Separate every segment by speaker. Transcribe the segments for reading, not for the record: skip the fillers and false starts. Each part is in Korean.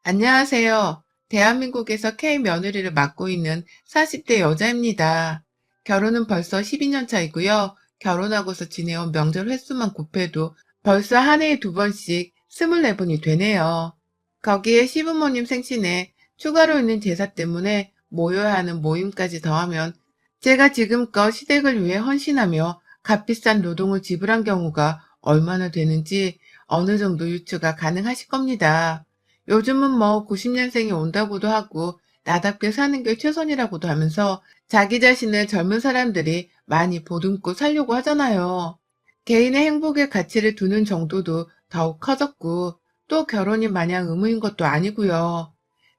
Speaker 1: 안녕하세요. 대한민국에서 K며느리를 맡고 있는 40대 여자입니다. 결혼은 벌써 12년 차이고요. 결혼하고서 지내온 명절 횟수만 곱해도 벌써 한 해에 두 번씩 24번이 되네요. 거기에 시부모님 생신에 추가로 있는 제사 때문에 모여야 하는 모임까지 더하면 제가 지금껏 시댁을 위해 헌신하며 값비싼 노동을 지불한 경우가 얼마나 되는지 어느 정도 유추가 가능하실 겁니다. 요즘은 뭐 90년생이 온다고도 하고 나답게 사는 게 최선이라고도 하면서 자기 자신을 젊은 사람들이 많이 보듬고 살려고 하잖아요. 개인의 행복의 가치를 두는 정도도 더욱 커졌고 또 결혼이 마냥 의무인 것도 아니고요.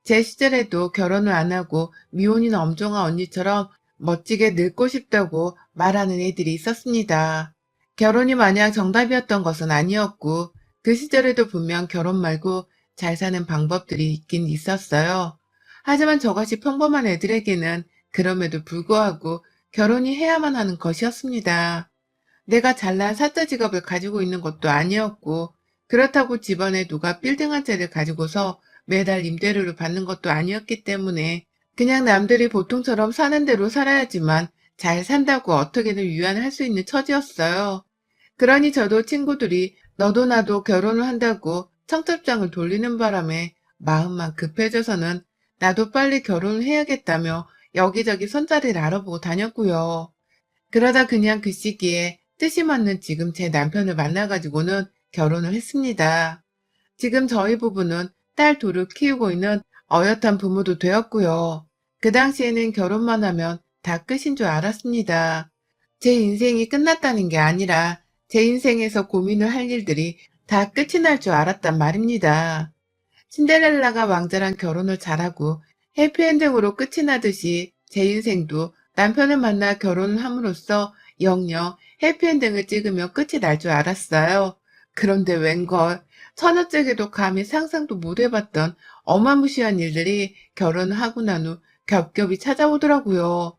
Speaker 1: 제 시절에도 결혼을 안 하고 미혼인 엄정화 언니처럼 멋지게 늙고 싶다고 말하는 애들이 있었습니다. 결혼이 마냥 정답이었던 것은 아니었고 그 시절에도 분명 결혼 말고 잘 사는 방법들이 있긴 있었어요. 하지만 저같이 평범한 애들에게는 그럼에도 불구하고 결혼이 해야만 하는 것이었습니다. 내가 잘난 사짜 직업을 가지고 있는 것도 아니었고 그렇다고 집안에 누가 빌딩 한 채를 가지고서 매달 임대료를 받는 것도 아니었기 때문에 그냥 남들이 보통처럼 사는 대로 살아야지만 잘 산다고 어떻게든 위안을 할 수 있는 처지였어요. 그러니 저도 친구들이 너도 나도 결혼을 한다고 청첩장을 돌리는 바람에 마음만 급해져서는 나도 빨리 결혼을 해야겠다며 여기저기 손자리를 알아보고 다녔고요. 그러다 그냥 그 시기에 뜻이 맞는 지금 제 남편을 만나가지고는 결혼을 했습니다. 지금 저희 부부는 딸 둘을 키우고 있는 어엿한 부모도 되었고요. 그 당시에는 결혼만 하면 다 끝인 줄 알았습니다. 제 인생이 끝났다는 게 아니라 제 인생에서 고민을 할 일들이 다 끝이 날 줄 알았단 말입니다. 신데렐라가 왕자랑 결혼을 잘하고 해피엔딩으로 끝이 나듯이 제 인생도 남편을 만나 결혼을 함으로써 영영 해피엔딩을 찍으며 끝이 날 줄 알았어요. 그런데 웬걸 처녀째게도 감히 상상도 못 해봤던 어마무시한 일들이 결혼을 하고 난 후 겹겹이 찾아오더라고요.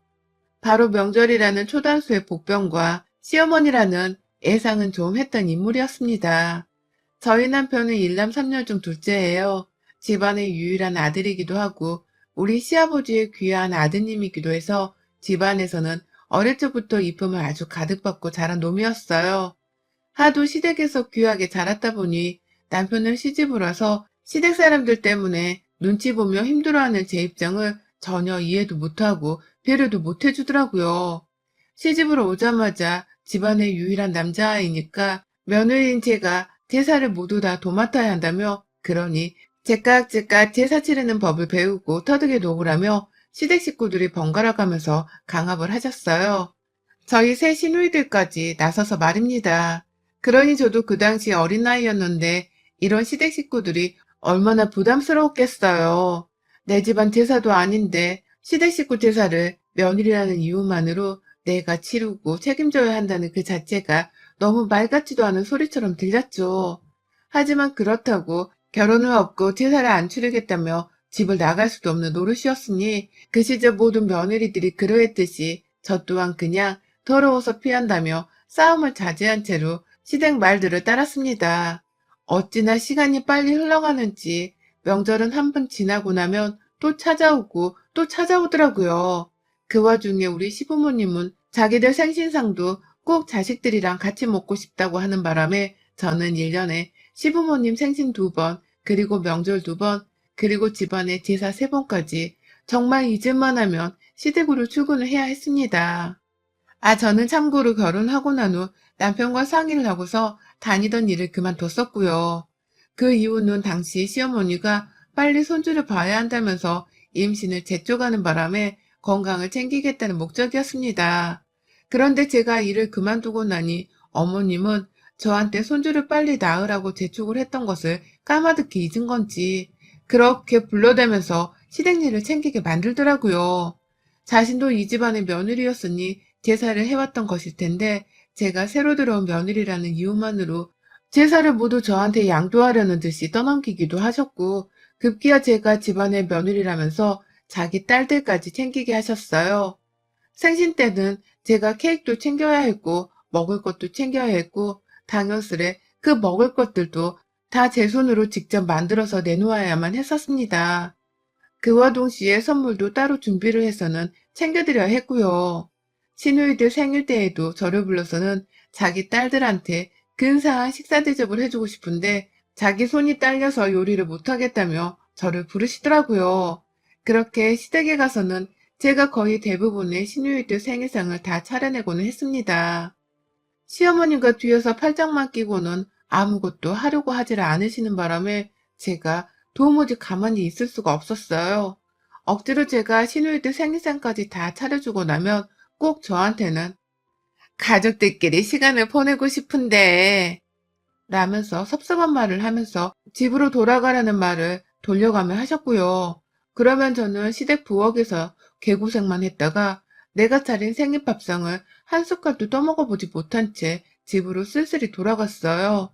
Speaker 1: 바로 명절이라는 초단수의 복병과 시어머니라는 예상은 좀 했던 인물이었습니다. 저희 남편은 일남 삼녀 중 둘째예요. 집안의 유일한 아들이기도 하고 우리 시아버지의 귀한 아드님이기도 해서 집안에서는 어릴 적부터 이쁨을 아주 가득 받고 자란 놈이었어요. 하도 시댁에서 귀하게 자랐다 보니 남편은 시집을 와서 시댁 사람들 때문에 눈치 보며 힘들어하는 제 입장을 전혀 이해도 못하고 배려도 못해주더라고요. 시집을 오자마자 집안의 유일한 남자아이니까 며느리인 제가 제사를 모두 다 도맡아야 한다며 그러니 제깍제깍 제사 치르는 법을 배우고 터득해 놓으라며 시댁 식구들이 번갈아 가면서 강압을 하셨어요. 저희 새 시누이들까지 나서서 말입니다. 그러니 저도 그 당시 어린 나이였는데 이런 시댁 식구들이 얼마나 부담스러웠겠어요. 내 집안 제사도 아닌데 시댁 식구 제사를 며느리라는 이유만으로 내가 치르고 책임져야 한다는 그 자체가 너무 말 같지도 않은 소리처럼 들렸죠. 하지만 그렇다고 결혼을 없고 제사를 안 치르겠다며 집을 나갈 수도 없는 노릇이었으니 그 시절 모든 며느리들이 그러했듯이 저 또한 그냥 더러워서 피한다며 싸움을 자제한 채로 시댁 말들을 따랐습니다. 어찌나 시간이 빨리 흘러가는지 명절은 한 번 지나고 나면 또 찾아오고 또 찾아오더라고요. 그 와중에 우리 시부모님은 자기들 생신상도 꼭 자식들이랑 같이 먹고 싶다고 하는 바람에 저는 1년에 시부모님 생신 2번, 그리고 명절 2번, 그리고 집안에 제사 3번까지 정말 잊을만 하면 시댁으로 출근을 해야 했습니다. 저는 참고로 결혼하고 난 후 남편과 상의를 하고서 다니던 일을 그만뒀었고요. 그 이유는 당시 시어머니가 빨리 손주를 봐야 한다면서 임신을 재촉하는 바람에 건강을 챙기겠다는 목적이었습니다. 그런데 제가 일을 그만두고 나니 어머님은 저한테 손주를 빨리 낳으라고 재촉을 했던 것을 까마득히 잊은 건지 그렇게 불러대면서 시댁 일을 챙기게 만들더라고요. 자신도 이 집안의 며느리였으니 제사를 해왔던 것일 텐데 제가 새로 들어온 며느리라는 이유만으로 제사를 모두 저한테 양도하려는 듯이 떠넘기기도 하셨고 급기야 제가 집안의 며느리라면서 자기 딸들까지 챙기게 하셨어요. 생신 때는 제가 케이크도 챙겨야 했고 먹을 것도 챙겨야 했고 당연스레 그 먹을 것들도 다 제 손으로 직접 만들어서 내놓아야만 했었습니다. 그와 동시에 선물도 따로 준비를 해서는 챙겨드려야 했고요. 시누이들 생일 때에도 저를 불러서는 자기 딸들한테 근사한 식사 대접을 해주고 싶은데 자기 손이 딸려서 요리를 못하겠다며 저를 부르시더라고요. 그렇게 시댁에 가서는 제가 거의 대부분의 시누이들 생일상을 다 차려내고는 했습니다. 시어머니가 뒤에서 팔짱만 끼고는 아무것도 하려고 하지를 않으시는 바람에 제가 도무지 가만히 있을 수가 없었어요. 억지로 제가 시누이들 생일상까지 다 차려주고 나면 꼭 저한테는 가족들끼리 시간을 보내고 싶은데 라면서 섭섭한 말을 하면서 집으로 돌아가라는 말을 돌려가며 하셨고요. 그러면 저는 시댁 부엌에서 개고생만 했다가 내가 차린 생일밥상을 한 숟갈도 떠먹어보지 못한 채 집으로 쓸쓸히 돌아갔어요.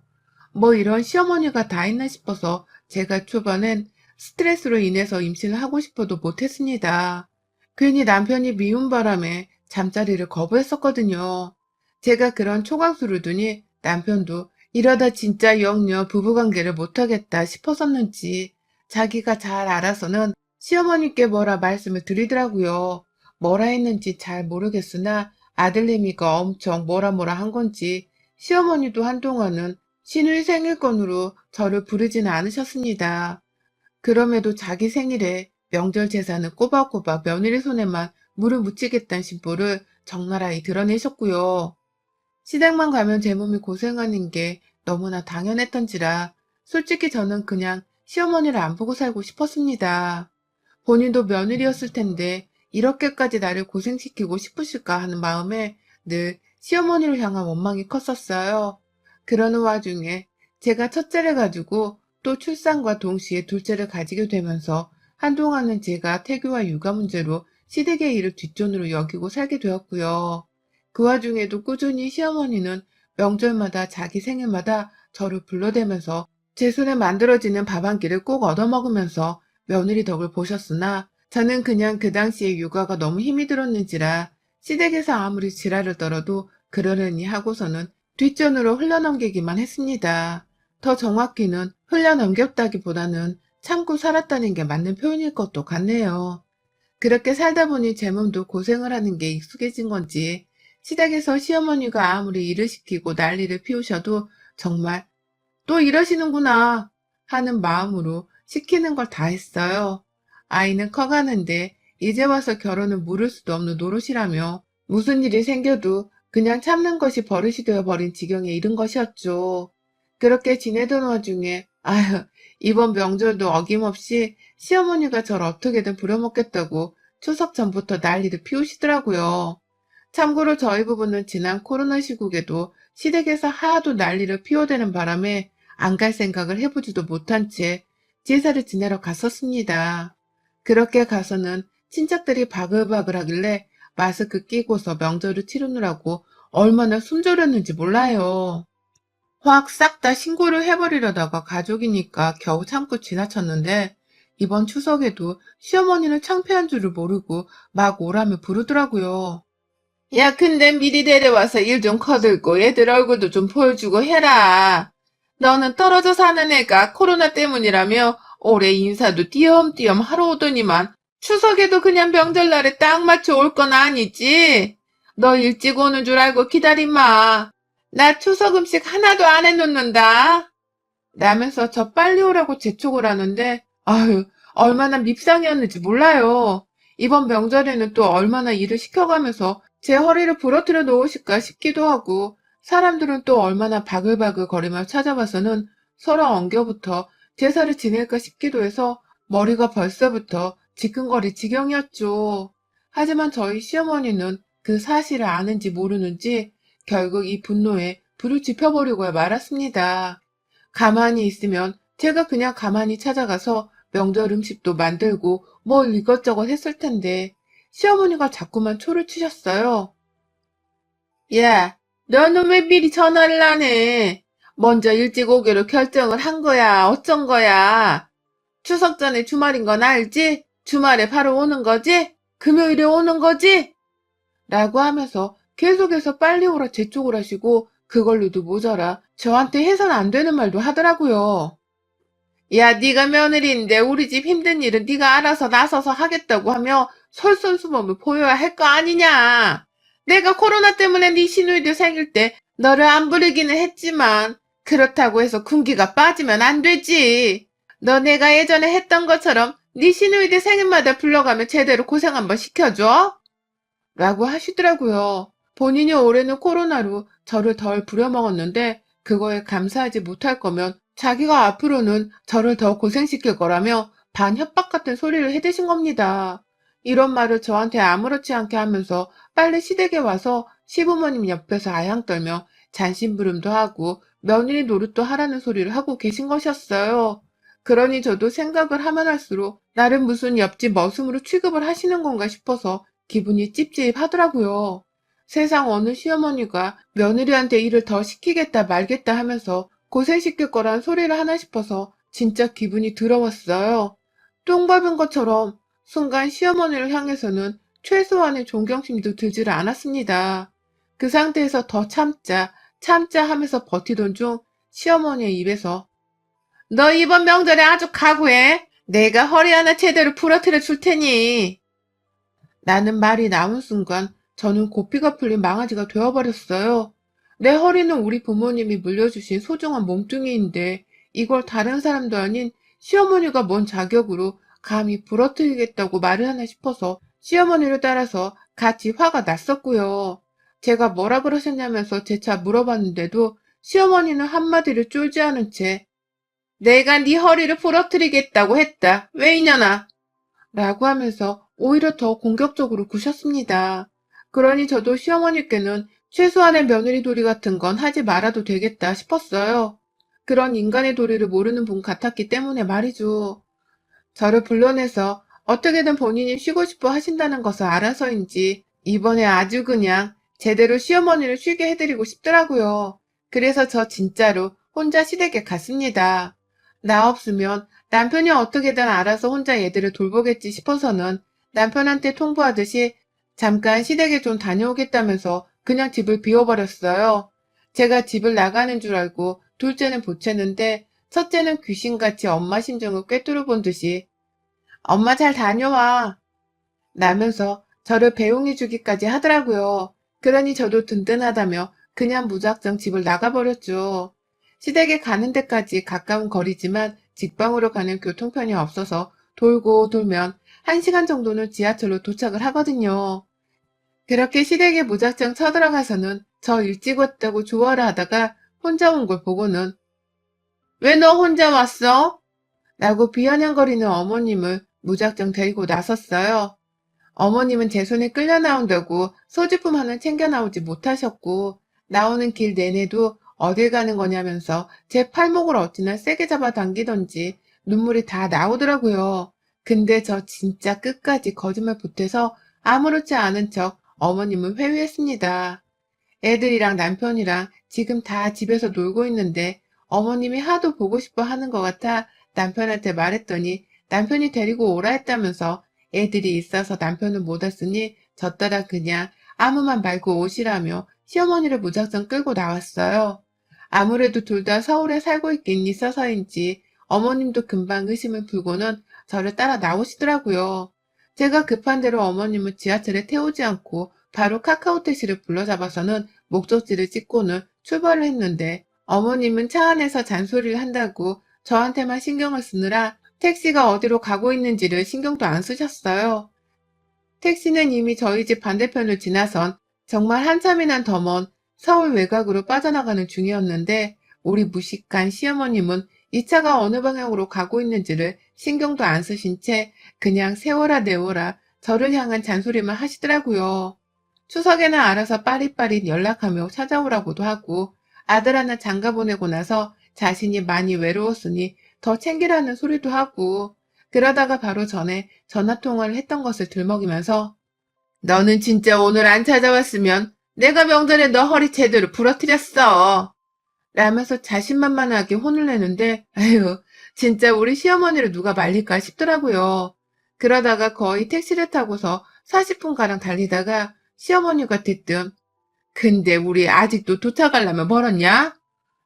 Speaker 1: 뭐 이런 시어머니가 다 있나 싶어서 제가 초반엔 스트레스로 인해서 임신을 하고 싶어도 못했습니다. 괜히 남편이 미운 바람에 잠자리를 거부했었거든요. 제가 그런 초강수를 두니 남편도 이러다 진짜 영영 부부관계를 못하겠다 싶었었는지 자기가 잘 알아서는 시어머니께 뭐라 말씀을 드리더라고요. 뭐라 했는지 잘 모르겠으나 아들내미가 엄청 뭐라 한 건지 시어머니도 한동안은 시누이 생일권으로 저를 부르지는 않으셨습니다. 그럼에도 자기 생일에 명절 제사는 꼬박꼬박 며느리 손에만 물을 묻히겠다는 심보를 적나라히 드러내셨고요. 시댁만 가면 제 몸이 고생하는 게 너무나 당연했던지라 솔직히 저는 그냥 시어머니를 안 보고 살고 싶었습니다. 본인도 며느리였을 텐데 이렇게까지 나를 고생시키고 싶으실까 하는 마음에 늘 시어머니를 향한 원망이 컸었어요. 그러는 와중에 제가 첫째를 가지고 또 출산과 동시에 둘째를 가지게 되면서 한동안은 제가 태교와 육아 문제로 시댁의 일을 뒷전으로 여기고 살게 되었고요. 그 와중에도 꾸준히 시어머니는 명절마다 자기 생일마다 저를 불러대면서 제 손에 만들어지는 밥 한 끼를 꼭 얻어먹으면서 며느리 덕을 보셨으나 저는 그냥 그 당시에 육아가 너무 힘이 들었는지라 시댁에서 아무리 지랄을 떨어도 그러려니 하고서는 뒷전으로 흘러넘기기만 했습니다. 더 정확히는 흘려넘겼다기보다는 참고 살았다는 게 맞는 표현일 것도 같네요. 그렇게 살다 보니 제 몸도 고생을 하는 게 익숙해진 건지 시댁에서 시어머니가 아무리 일을 시키고 난리를 피우셔도 정말 또 이러시는구나 하는 마음으로 시키는 걸 다 했어요. 아이는 커가는데 이제 와서 결혼을 물을 수도 없는 노릇이라며 무슨 일이 생겨도 그냥 참는 것이 버릇이 되어버린 지경에 이른 것이었죠. 그렇게 지내던 와중에 아휴 이번 명절도 어김없이 시어머니가 저를 어떻게든 부려먹겠다고 추석 전부터 난리를 피우시더라고요. 참고로 저희 부부는 지난 코로나 시국에도 시댁에서 하도 난리를 피워대는 바람에 안 갈 생각을 해보지도 못한 채 제사를 지내러 갔었습니다. 그렇게 가서는 친척들이 바글바글 하길래 마스크 끼고서 명절을 치르느라고 얼마나 숨졸였는지 몰라요. 확 싹 다 신고를 해버리려다가 가족이니까 겨우 참고 지나쳤는데 이번 추석에도 시어머니는 창피한 줄을 모르고 막 오라며 부르더라고요. 야, 근데 미리 데려와서 일 좀 거들고 애들 얼굴도 좀 보여주고 해라. 너는 떨어져 사는 애가 코로나 때문이라며 올해 인사도 띄엄띄엄 하러 오더니만 추석에도 그냥 명절날에 딱 맞춰 올 건 아니지? 너 일찍 오는 줄 알고 기다리마. 나 추석 음식 하나도 안 해놓는다. 라면서 저 빨리 오라고 재촉을 하는데 아유 얼마나 밉상이었는지 몰라요. 이번 명절에는 또 얼마나 일을 시켜가면서 제 허리를 부러뜨려 놓으실까 싶기도 하고 사람들은 또 얼마나 바글바글 거리며 찾아와서는 서로 엉겨부터 제사를 지낼까 싶기도 해서 머리가 벌써부터 지끈거릴 지경이었죠. 하지만 저희 시어머니는 그 사실을 아는지 모르는지 결국 이 분노에 불을 지펴버리고 말았습니다. 가만히 있으면 제가 그냥 가만히 찾아가서 명절 음식도 만들고 뭘 이것저것 했을 텐데 시어머니가 자꾸만 초를 치셨어요. 야, 너는 왜 미리 전화를 안 해? 먼저 일찍 오기로 결정을 한 거야. 어쩐 거야? 추석 전에 주말인 건 알지? 주말에 바로 오는 거지? 금요일에 오는 거지? 라고 하면서 계속해서 빨리 오라 재촉을 하시고 그걸로도 모자라 저한테 해선 안 되는 말도 하더라고요. 야, 네가 며느리인데 우리 집 힘든 일은 네가 알아서 나서서 하겠다고 하며 솔선수범을 보여야 할 거 아니냐. 내가 코로나 때문에 네 시누이들 생길 때 너를 안 부르기는 했지만 그렇다고 해서 군기가 빠지면 안 되지. 너 내가 예전에 했던 것처럼 네 시누이들 생일마다 불러가며 제대로 고생 한번 시켜줘. 라고 하시더라고요. 본인이 올해는 코로나로 저를 덜 부려먹었는데 그거에 감사하지 못할 거면 자기가 앞으로는 저를 더 고생시킬 거라며 반협박 같은 소리를 해대신 겁니다. 이런 말을 저한테 아무렇지 않게 하면서 빨리 시댁에 와서 시부모님 옆에서 아양 떨며 잔심부름도 하고 며느리 노릇도 하라는 소리를 하고 계신 것이었어요. 그러니 저도 생각을 하면 할수록 나름 무슨 옆집 머슴으로 취급을 하시는 건가 싶어서 기분이 찝찝하더라고요. 세상 어느 시어머니가 며느리한테 일을 더 시키겠다 말겠다 하면서 고생시킬 거란 소리를 하나 싶어서 진짜 기분이 더러웠어요. 똥 밟은 것처럼 순간 시어머니를 향해서는 최소한의 존경심도 들지를 않았습니다. 그 상태에서 더 참자, 참자 하면서 버티던 중 시어머니의 입에서 너 이번 명절에 아주 각오해. 내가 허리 하나 제대로 부러뜨려 줄 테니. 라는 말이 나온 순간 저는 고삐가 풀린 망아지가 되어버렸어요. 내 허리는 우리 부모님이 물려주신 소중한 몸뚱이인데 이걸 다른 사람도 아닌 시어머니가 뭔 자격으로 감히 부러뜨리겠다고 말을 하나 싶어서 시어머니를 따라서 같이 화가 났었고요. 제가 뭐라 그러셨냐면서 재차 물어봤는데도 시어머니는 한마디를 쫄지 않은 채 내가 네 허리를 부러뜨리겠다고 했다. 왜 이년아? 라고 하면서 오히려 더 공격적으로 구셨습니다. 그러니 저도 시어머니께는 최소한의 며느리 도리 같은 건 하지 말아도 되겠다 싶었어요. 그런 인간의 도리를 모르는 분 같았기 때문에 말이죠. 저를 불러내서 어떻게든 본인이 쉬고 싶어 하신다는 것을 알아서인지 이번에 아주 그냥 제대로 시어머니를 쉬게 해드리고 싶더라고요. 그래서 저 진짜로 혼자 시댁에 갔습니다. 나 없으면 남편이 어떻게든 알아서 혼자 얘들을 돌보겠지 싶어서는 남편한테 통보하듯이 잠깐 시댁에 좀 다녀오겠다면서 그냥 집을 비워버렸어요. 제가 집을 나가는 줄 알고 둘째는 보채는데 첫째는 귀신같이 엄마 심정을 꿰뚫어 본 듯이 엄마 잘 다녀와 라면서 저를 배웅해 주기까지 하더라고요. 그러니 저도 든든하다며 그냥 무작정 집을 나가버렸죠. 시댁에 가는 데까지 가까운 거리지만 직방으로 가는 교통편이 없어서 돌고 돌면 1시간 정도는 지하철로 도착을 하거든요. 그렇게 시댁에 무작정 쳐들어가서는 저 일찍 왔다고 좋아를 하다가 혼자 온 걸 보고는 왜 너 혼자 왔어? 라고 비아냥거리는 어머님을 무작정 데리고 나섰어요. 어머님은 제 손에 끌려 나온다고 소지품 하나 챙겨 나오지 못하셨고 나오는 길 내내도 어딜 가는 거냐면서 제 팔목을 어찌나 세게 잡아당기던지 눈물이 다 나오더라고요. 근데 저 진짜 끝까지 거짓말 보태서 아무렇지 않은 척 어머님을 회유했습니다. 애들이랑 남편이랑 지금 다 집에서 놀고 있는데 어머님이 하도 보고 싶어 하는 것 같아 남편한테 말했더니 남편이 데리고 오라 했다면서 애들이 있어서 남편은 못 왔으니 저 따라 그냥 아무 말 말고 오시라며 시어머니를 무작정 끌고 나왔어요. 아무래도 둘 다 서울에 살고 있긴 있어서인지 어머님도 금방 의심을 풀고는 저를 따라 나오시더라고요. 제가 급한 대로 어머님을 지하철에 태우지 않고 바로 카카오 택시를 불러잡아서는 목적지를 찍고는 출발을 했는데 어머님은 차 안에서 잔소리를 한다고 저한테만 신경을 쓰느라 택시가 어디로 가고 있는지를 신경도 안 쓰셨어요. 택시는 이미 저희 집 반대편을 지나선 정말 한참이나 더 먼 서울 외곽으로 빠져나가는 중이었는데 우리 무식한 시어머님은 이 차가 어느 방향으로 가고 있는지를 신경도 안 쓰신 채 그냥 세워라 내워라 저를 향한 잔소리만 하시더라고요. 추석에는 알아서 빠릿빠릿 연락하며 찾아오라고도 하고 아들 하나 장가 보내고 나서 자신이 많이 외로웠으니 더 챙기라는 소리도 하고 그러다가 바로 전에 전화통화를 했던 것을 들먹이면서 너는 진짜 오늘 안 찾아왔으면 내가 명절에 너 허리 제대로 부러뜨렸어. 라면서 자신만만하게 혼을 내는데 아유 진짜 우리 시어머니를 누가 말릴까 싶더라고요. 그러다가 거의 택시를 타고서 40분가량 달리다가 시어머니가 대뜸 근데 우리 아직도 도착하려면 멀었냐?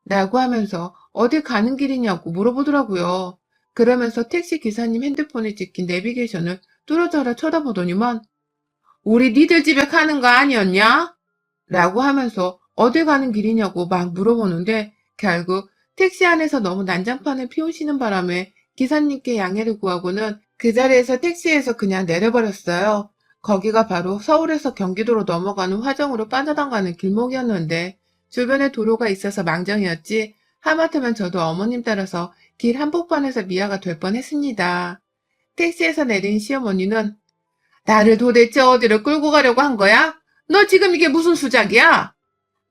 Speaker 1: 라고 하면서 어딜 가는 길이냐고 물어보더라고요. 그러면서 택시 기사님 핸드폰에 찍힌 내비게이션을 뚫어져라 쳐다보더니만 우리 니들 집에 가는 거 아니었냐? 라고 하면서 어딜 가는 길이냐고 막 물어보는데 결국 택시 안에서 너무 난장판을 피우시는 바람에 기사님께 양해를 구하고는 그 자리에서 택시에서 그냥 내려버렸어요. 거기가 바로 서울에서 경기도로 넘어가는 화정으로 빠져나가는 길목이었는데 주변에 도로가 있어서 망정이었지 하마터면 저도 어머님 따라서 길 한복판에서 미아가 될 뻔했습니다. 택시에서 내린 시어머니는 나를 도대체 어디를 끌고 가려고 한 거야? 너 지금 이게 무슨 수작이야?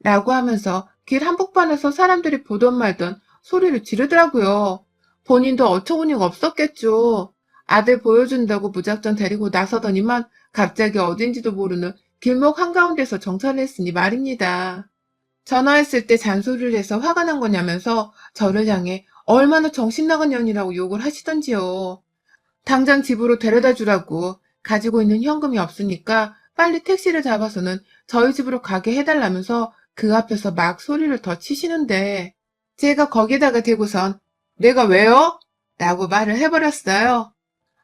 Speaker 1: 라고 하면서 길 한복판에서 사람들이 보던 말던 소리를 지르더라고요. 본인도 어처구니가 없었겠죠. 아들 보여준다고 무작정 데리고 나서더니만 갑자기 어딘지도 모르는 길목 한가운데서 정차를 했으니 말입니다. 전화했을 때 잔소리를 해서 화가 난 거냐면서 저를 향해 얼마나 정신 나간 년이라고 욕을 하시던지요. 당장 집으로 데려다 주라고 가지고 있는 현금이 없으니까 빨리 택시를 잡아서는 저희 집으로 가게 해달라면서 그 앞에서 막 소리를 더 치시는데 제가 거기다가 대고선 내가 왜요? 라고 말을 해버렸어요.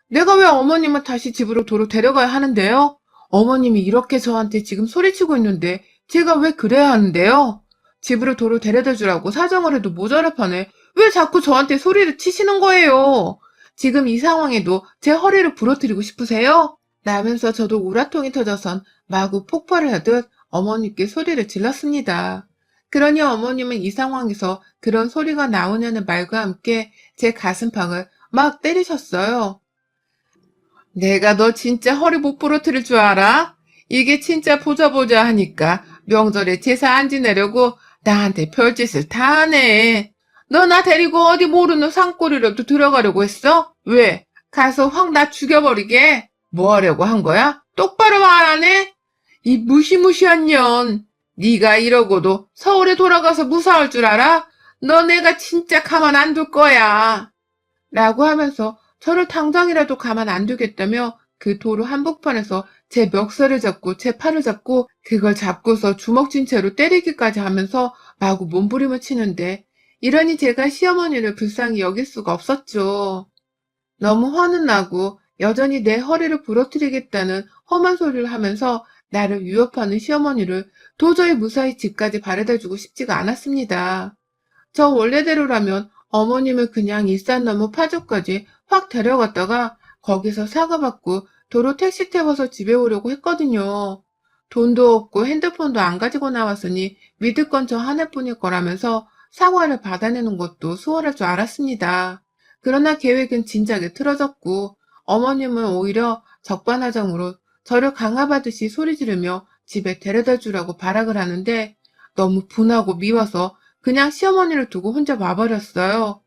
Speaker 1: 내가 왜 어머님을 다시 집으로 도로 데려가야 하는데요? 어머님이 이렇게 저한테 지금 소리치고 있는데 제가 왜 그래야 하는데요? 집으로 도로 데려다 주라고 사정을 해도 모자랄 판에 왜 자꾸 저한테 소리를 치시는 거예요? 지금 이 상황에도 제 허리를 부러뜨리고 싶으세요? 라면서 저도 우라통이 터져선 마구 폭발을 하듯 어머니께 소리를 질렀습니다. 그러니 어머님은 이 상황에서 그런 소리가 나오냐는 말과 함께 제 가슴팍을 막 때리셨어요. 내가 너 진짜 허리 못 부러뜨릴 줄 알아? 이게 진짜 보자 보자 하니까 명절에 제사 안 지내려고 나한테 별짓을 다 하네. 너 나 데리고 어디 모르는 산골이라도 들어가려고 했어? 왜? 가서 확 나 죽여버리게? 뭐 하려고 한 거야? 똑바로 말 안 해? 이 무시무시한 년. 네가 이러고도 서울에 돌아가서 무사할 줄 알아? 너 내가 진짜 가만 안 둘 거야. 라고 하면서 저를 당장이라도 가만 안 두겠다며 그 도로 한복판에서 제 멱살을 잡고 제 팔을 잡고 그걸 잡고서 주먹 쥔 채로 때리기까지 하면서 마구 몸부림을 치는데 이러니 제가 시어머니를 불쌍히 여길 수가 없었죠. 너무 화는 나고 여전히 내 허리를 부러뜨리겠다는 험한 소리를 하면서 나를 위협하는 시어머니를 도저히 무사히 집까지 바래다주고 싶지가 않았습니다. 저 원래대로라면 어머님을 그냥 일산 너머 파주까지 확 데려갔다가 거기서 사과받고 도로 택시 태워서 집에 오려고 했거든요. 돈도 없고 핸드폰도 안 가지고 나왔으니 믿을 건 저 하나뿐일 거라면서 사과를 받아내는 것도 수월할 줄 알았습니다. 그러나 계획은 진작에 틀어졌고 어머님은 오히려 적반하장으로 저를 강압하듯이 소리 지르며 집에 데려다 주라고 발악을 하는데 너무 분하고 미워서 그냥 시어머니를 두고 혼자 와버렸어요.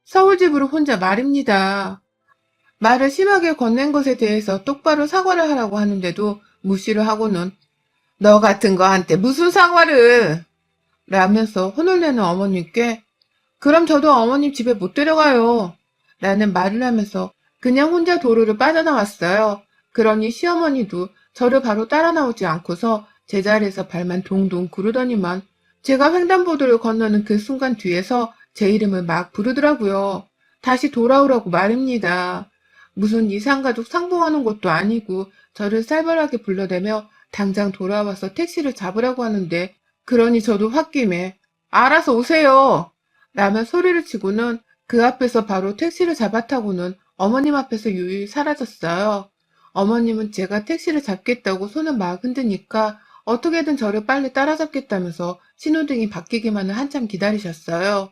Speaker 1: 서울집으로 혼자 말입니다. 말을 심하게 건넨 것에 대해서 똑바로 사과를 하라고 하는데도 무시를 하고는 너 같은 거한테 무슨 사과를 라면서 혼을 내는 어머님께 그럼 저도 어머님 집에 못 데려가요 라는 말을 하면서 그냥 혼자 도로를 빠져나왔어요. 그러니 시어머니도 저를 바로 따라 나오지 않고서 제자리에서 발만 동동 구르더니만 제가 횡단보도를 건너는 그 순간 뒤에서 제 이름을 막 부르더라고요. 다시 돌아오라고 말입니다. 무슨 이상가족 상봉하는 것도 아니고 저를 살벌하게 불러대며 당장 돌아와서 택시를 잡으라고 하는데 그러니 저도 홧김에 알아서 오세요 라며 소리를 치고는 그 앞에서 바로 택시를 잡아타고는 어머님 앞에서 유유히 사라졌어요. 어머님은 제가 택시를 잡겠다고 손을 막 흔드니까 어떻게든 저를 빨리 따라잡겠다면서 신호등이 바뀌기만을 한참 기다리셨어요.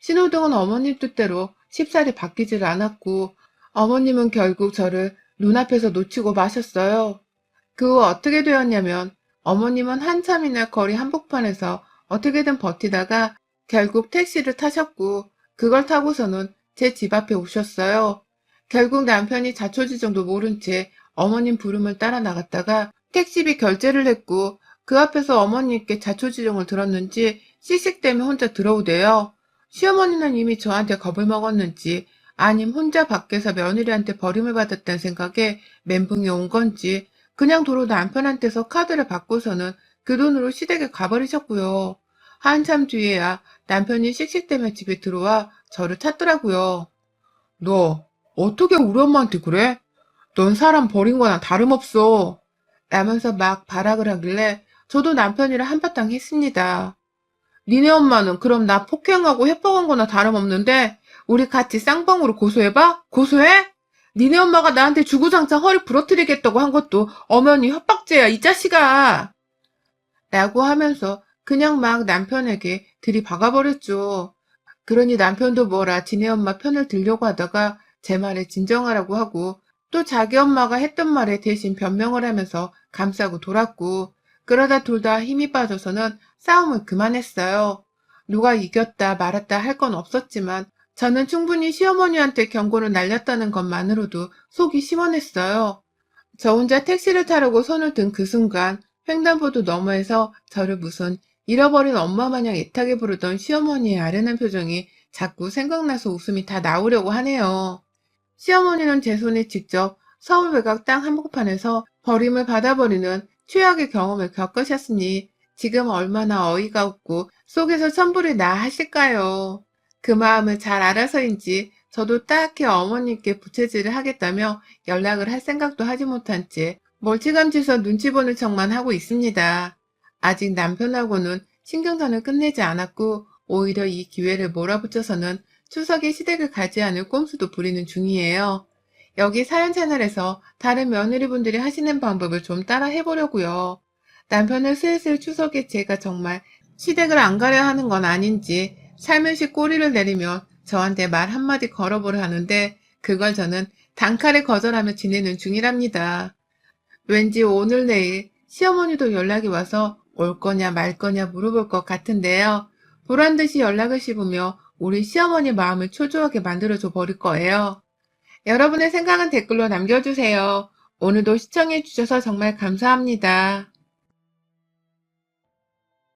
Speaker 1: 신호등은 어머님 뜻대로 쉽사리 바뀌질 않았고 어머님은 결국 저를 눈앞에서 놓치고 마셨어요. 그 후 어떻게 되었냐면 어머님은 한참이나 거리 한복판에서 어떻게든 버티다가 결국 택시를 타셨고 그걸 타고서는 제 집 앞에 오셨어요. 결국 남편이 자초지종도 모른 채 어머님 부름을 따라 나갔다가 택시비 결제를 했고 그 앞에서 어머님께 자초지종을 들었는지 씩씩대며 혼자 들어오대요. 시어머니는 이미 저한테 겁을 먹었는지 아님 혼자 밖에서 며느리한테 버림을 받았다는 생각에 멘붕이 온 건지 그냥 도로 남편한테서 카드를 받고서는 그 돈으로 시댁에 가버리셨고요. 한참 뒤에야 남편이 씩씩대며 집에 들어와 저를 찾더라고요. 너 어떻게 우리 엄마한테 그래? 넌 사람 버린 거나 다름없어. 라면서 막 발악을 하길래 저도 남편이랑 한바탕 했습니다. 니네 엄마는 그럼 나 폭행하고 협박한 거나 다름없는데 우리 같이 쌍방으로 고소해봐? 고소해? 니네 엄마가 나한테 주구장창 허리 부러뜨리겠다고 한 것도 엄연히 협박죄야, 이 자식아. 라고 하면서 그냥 막 남편에게 들이박아버렸죠. 그러니 남편도 뭐라 지네 엄마 편을 들려고 하다가 제 말에 진정하라고 하고 또 자기 엄마가 했던 말에 대신 변명을 하면서 감싸고 돌았고 그러다 둘 다 힘이 빠져서는 싸움을 그만했어요. 누가 이겼다 말았다 할 건 없었지만 저는 충분히 시어머니한테 경고를 날렸다는 것만으로도 속이 시원했어요. 저 혼자 택시를 타려고 손을 든 그 순간 횡단보도 너머에서 저를 무슨 잃어버린 엄마 마냥 애타게 부르던 시어머니의 아련한 표정이 자꾸 생각나서 웃음이 다 나오려고 하네요. 시어머니는 제 손에 직접 서울 외곽 땅 한복판에서 버림을 받아버리는 최악의 경험을 겪으셨으니 지금 얼마나 어이가 없고 속에서 천불이 나 하실까요? 그 마음을 잘 알아서인지 저도 딱히 어머님께 부채질을 하겠다며 연락을 할 생각도 하지 못한 채 멀찌감치서 눈치 보는 척만 하고 있습니다. 아직 남편하고는 신경전을 끝내지 않았고 오히려 이 기회를 몰아붙여서는 추석에 시댁을 가지 않을 꼼수도 부리는 중이에요. 여기 사연 채널에서 다른 며느리분들이 하시는 방법을 좀 따라 해보려고요. 남편을 슬슬 추석에 제가 정말 시댁을 안 가려 하는 건 아닌지 살며시 꼬리를 내리며 저한테 말 한마디 걸어보려 하는데 그걸 저는 단칼에 거절하며 지내는 중이랍니다. 왠지 오늘 내일 시어머니도 연락이 와서 올 거냐 말 거냐 물어볼 것 같은데요. 보란듯이 연락을 씹으며 우리 시어머니 마음을 초조하게 만들어줘 버릴 거예요. 여러분의 생각은 댓글로 남겨주세요. 오늘도 시청해주셔서 정말 감사합니다.